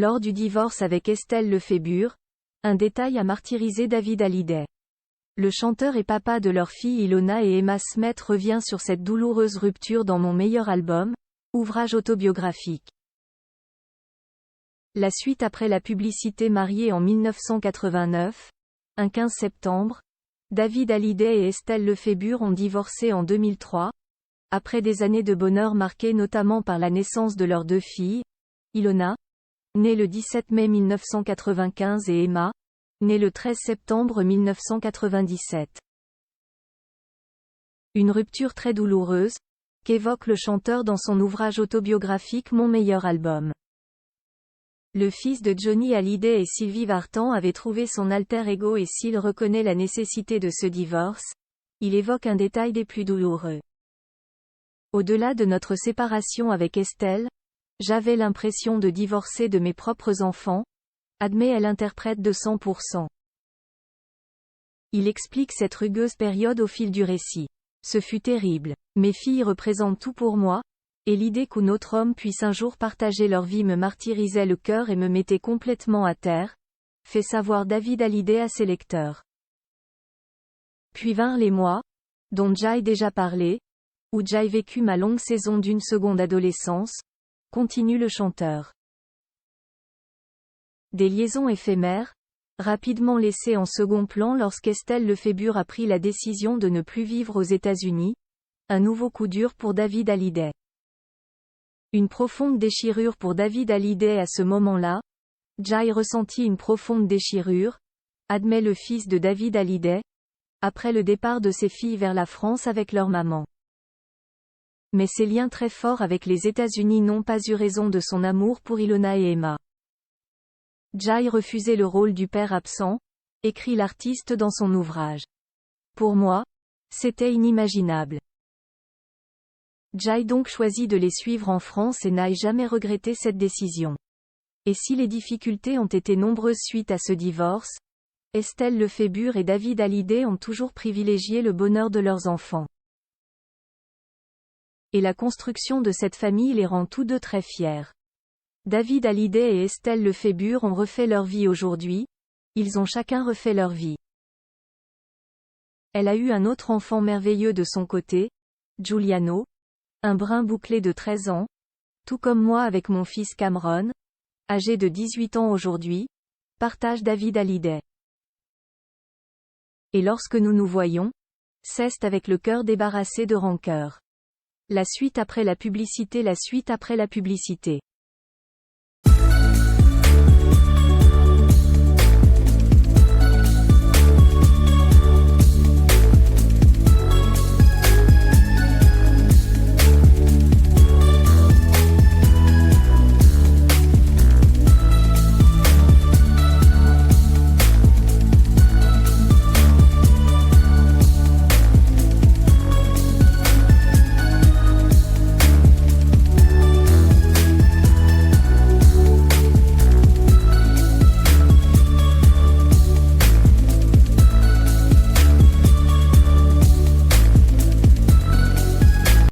Lors du divorce avec Estelle Lefébure, un détail a martyrisé David Hallyday. Le chanteur et papa de leurs filles Ilona et Emma Smith revient sur cette douloureuse rupture dans Mon meilleur album, ouvrage autobiographique. La suite après la publicité. Mariés en 1989, un 15 septembre, David Hallyday et Estelle Lefébure ont divorcé en 2003, après des années de bonheur marquées notamment par la naissance de leurs deux filles, Ilona, née le 17 mai 1995 et Emma, née le 13 septembre 1997. Une rupture très douloureuse, qu'évoque le chanteur dans son ouvrage autobiographique Mon meilleur album. Le fils de Johnny Hallyday et Sylvie Vartan avait trouvé son alter ego et s'il reconnaît la nécessité de ce divorce, il évoque un détail des plus douloureux. Au-delà de notre séparation avec Estelle, j'avais l'impression de divorcer de mes propres enfants, admet l'interprète de 100%. Il explique cette rugueuse période au fil du récit. Ce fut terrible. Mes filles représentent tout pour moi, et l'idée qu'un autre homme puisse un jour partager leur vie me martyrisait le cœur et me mettait complètement à terre, fait savoir David Hallyday à ses lecteurs. Puis vinrent les mois, dont j'ai déjà parlé, où j'ai vécu ma longue saison d'une seconde adolescence, continue le chanteur. Des liaisons éphémères, rapidement laissées en second plan lorsqu'Estelle Lefébure a pris la décision de ne plus vivre aux États-Unis, un nouveau coup dur pour David Hallyday. Une profonde déchirure pour David Hallyday à ce moment-là. J'ai ressenti une profonde déchirure, admet le fils de David Hallyday, après le départ de ses filles vers la France avec leur maman. Mais ses liens très forts avec les États-Unis n'ont pas eu raison de son amour pour Ilona et Emma. J'ai refusé le rôle du père absent, écrit l'artiste dans son ouvrage. Pour moi, c'était inimaginable. J'ai donc choisi de les suivre en France et n'ai jamais regretté cette décision. Et si les difficultés ont été nombreuses suite à ce divorce, Estelle Lefébure et David Hallyday ont toujours privilégié le bonheur de leurs enfants. Et la construction de cette famille les rend tous deux très fiers. David Hallyday et Estelle Lefébure ont refait leur vie aujourd'hui, ils ont chacun refait leur vie. Elle a eu un autre enfant merveilleux de son côté, Giuliano, un brun bouclé de 13 ans, tout comme moi avec mon fils Cameron, âgé de 18 ans aujourd'hui, partage David Hallyday. Et lorsque nous nous voyons, c'est avec le cœur débarrassé de rancœur. La suite après la publicité. La suite après la publicité.